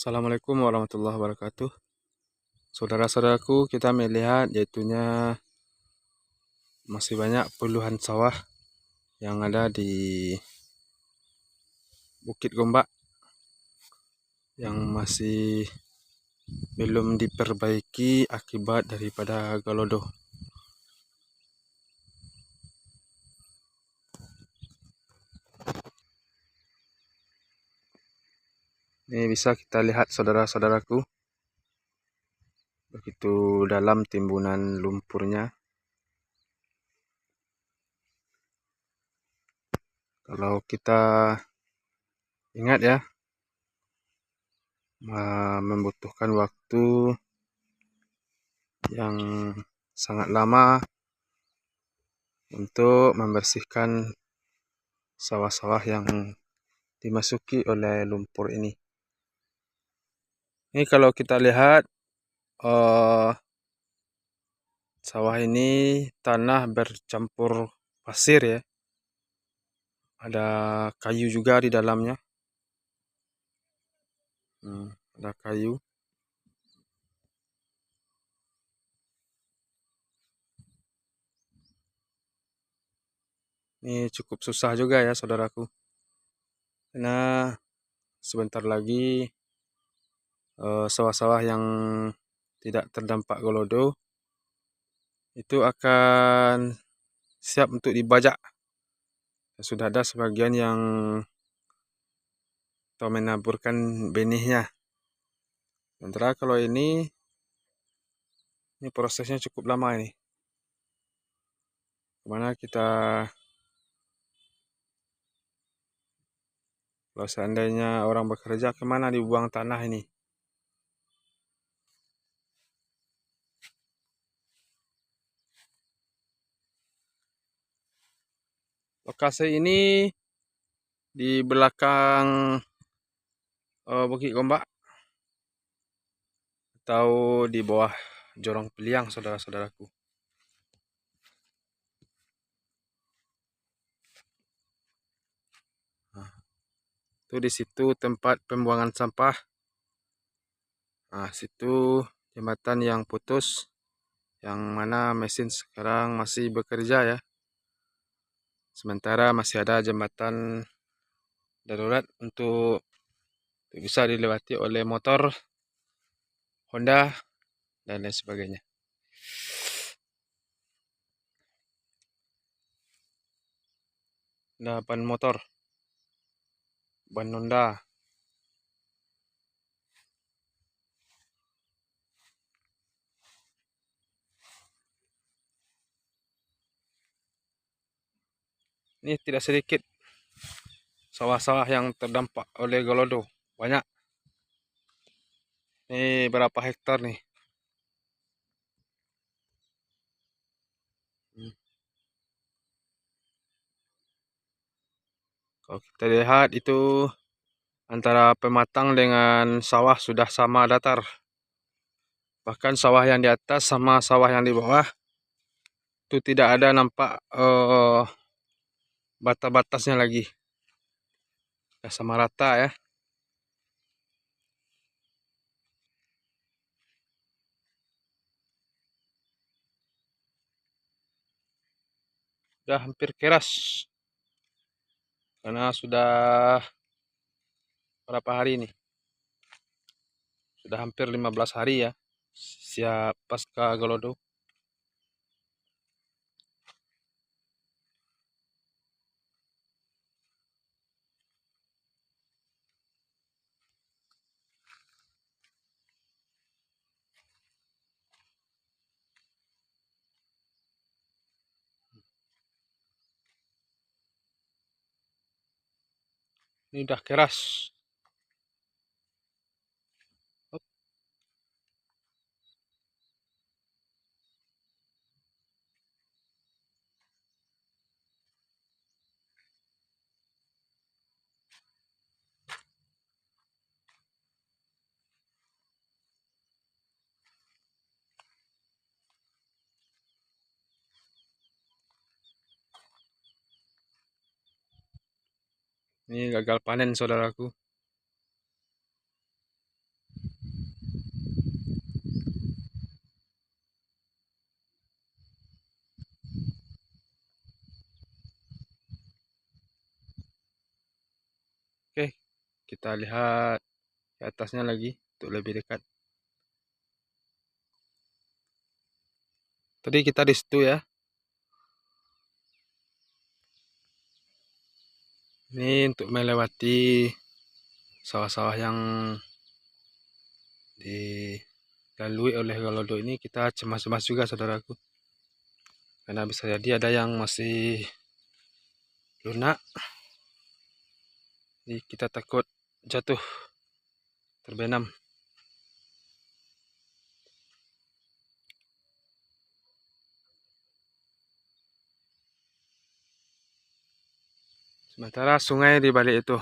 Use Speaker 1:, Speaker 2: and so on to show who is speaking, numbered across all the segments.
Speaker 1: Assalamualaikum warahmatullahi wabarakatuh. Saudara-saudaraku, kita melihat yaitunya masih banyak puluhan sawah yang ada di Bukit Gombak yang masih belum diperbaiki akibat daripada Galodo. Ini bisa kita lihat saudara-saudaraku, begitu dalam timbunan lumpurnya. Kalau kita ingat ya, membutuhkan waktu yang sangat lama untuk membersihkan sawah-sawah yang dimasuki oleh lumpur ini. Ini kalau kita lihat sawah ini tanah bercampur pasir ya. Ada kayu juga di dalamnya. Ada kayu. Ini cukup susah juga ya saudaraku. Karena sebentar lagi sawah-sawah yang tidak terdampak Galodo itu akan siap untuk dibajak. Sudah ada sebagian yang atau menaburkan benihnya. Sementara kalau ini prosesnya cukup lama ini. Kemana kita, kalau seandainya orang bekerja, kemana dibuang tanah ini? Lokasi ini di belakang Bukit Gombak atau di bawah Jorong Peliang, saudara-saudaraku. Nah, itu di situ tempat pembuangan sampah. Nah, situ jembatan yang putus, yang mana mesin sekarang masih bekerja ya. Sementara masih ada jembatan darurat untuk bisa dilewati oleh motor Honda dan lain sebagainya. Ada ban motor, ban Honda. Ini tidak sedikit sawah-sawah yang terdampak oleh Galodo. Banyak. Ini berapa hektar nih? Kalau kita lihat itu antara pematang dengan sawah sudah sama datar. Bahkan sawah yang di atas sama sawah yang di bawah itu tidak ada nampak batas-batasnya lagi. Sudah sama rata ya. Sudah hampir keras. Karena sudah berapa hari ini? Sudah hampir 15 hari ya. Siap pasca Galodo. Ini udah keras. Ini gagal panen saudaraku. kita lihat ke atasnya lagi untuk lebih dekat. Tadi kita di situ ya. Ini untuk melewati sawah-sawah yang dilalui oleh Galodo ini kita cemas-cemas juga saudaraku. Karena bisa jadi ada yang masih lunak. Jadi kita takut jatuh, terbenam. Sementara sungai di balik itu.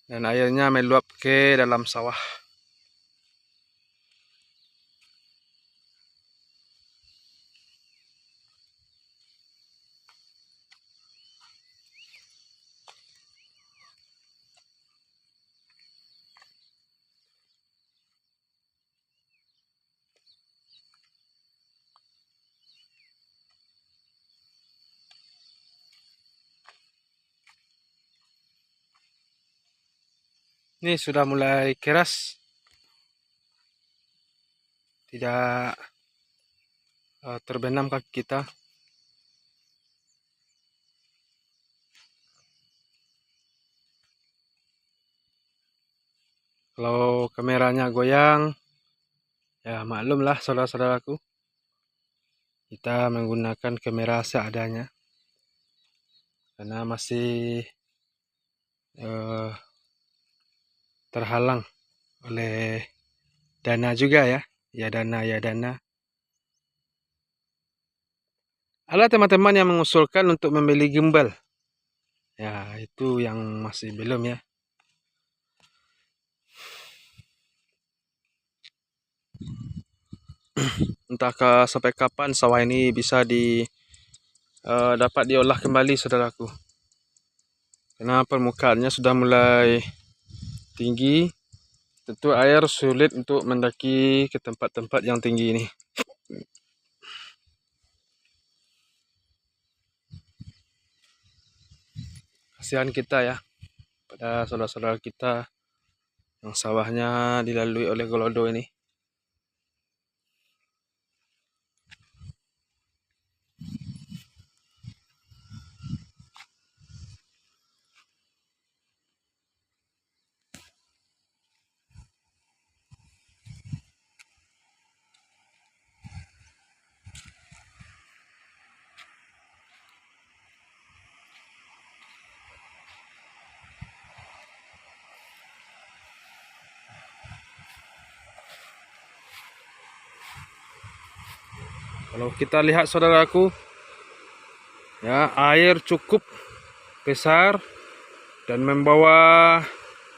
Speaker 1: Dan airnya meluap ke dalam sawah. Ini sudah mulai keras. Tidak terbenam kaki kita. Kalau kameranya goyang, ya maklumlah saudara-saudaraku. Kita menggunakan kamera seadanya. Karena masih terhalang oleh dana juga ya. Ya dana. Ada teman-teman yang mengusulkan untuk membeli gimbal. Ya, itu yang masih belum ya. Entah sampai kapan sawah ini bisa dapat diolah kembali saudaraku. Karena permukaannya sudah mulai tinggi. Tentu air sulit untuk mendaki ke tempat-tempat yang tinggi ini. Kasihan kita ya pada saudara-saudara kita yang sawahnya dilalui oleh Galodo ini. Kalau kita lihat saudaraku, ya air cukup besar dan membawa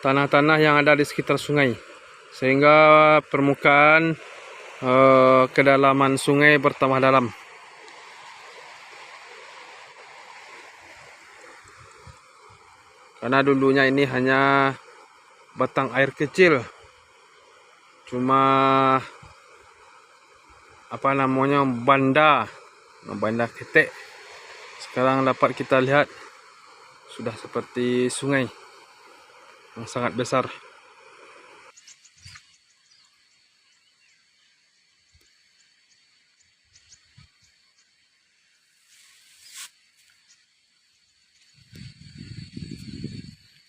Speaker 1: tanah-tanah yang ada di sekitar sungai, sehingga permukaan kedalaman sungai bertambah dalam. Karena dulunya ini hanya batang air kecil, cuma apa namanya banda ketek. Sekarang dapat kita lihat sudah seperti sungai yang sangat besar.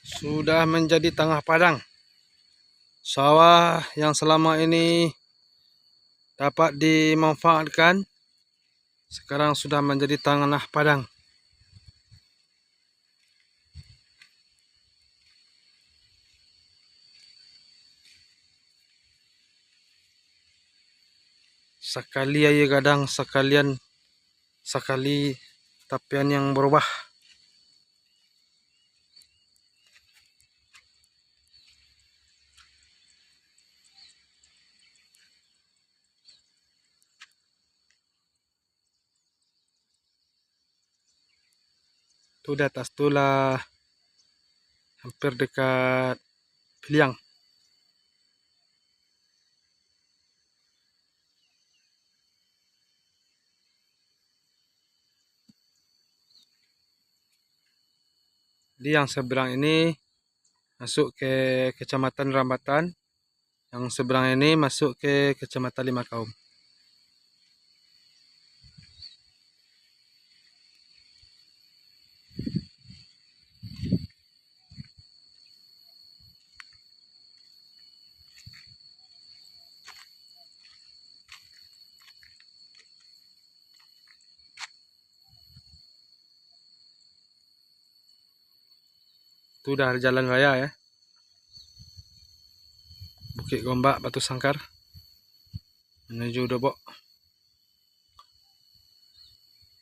Speaker 1: Sudah menjadi tengah padang. Sawah yang selama ini dapat dimanfaatkan sekarang sudah menjadi tanah padang. Sekali aja kadang sekali tapian yang berubah. Itu di atas itulah hampir dekat Piliang. Di yang seberang ini masuk ke Kecamatan Rambatan. Yang seberang ini masuk ke Kecamatan Limakaum. Itu udah jalan raya ya. Bukit Gombak, Batu Sangkar menuju Dobok.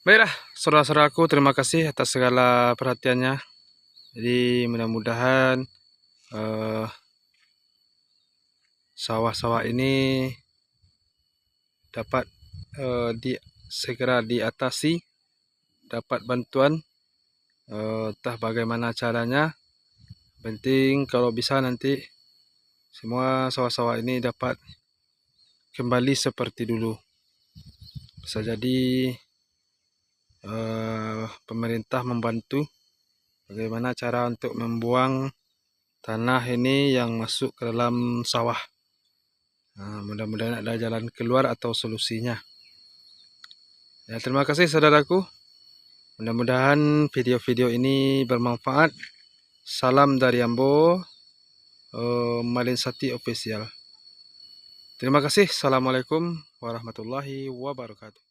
Speaker 1: Baiklah, saudara-saudaraku, terima kasih atas segala perhatiannya. Jadi mudah-mudahan sawah-sawah ini dapat segera diatasi, dapat bantuan, entah bagaimana caranya. Penting kalau bisa nanti semua sawah-sawah ini dapat kembali seperti dulu. Bisa jadi pemerintah membantu bagaimana cara untuk membuang tanah ini yang masuk ke dalam sawah. Mudah-mudahan ada jalan keluar atau solusinya. Ya, terima kasih saudaraku. Mudah-mudahan video-video ini bermanfaat. Salam dari Ambo, Malin Sati Official. Terima kasih. Assalamualaikum warahmatullahi wabarakatuh.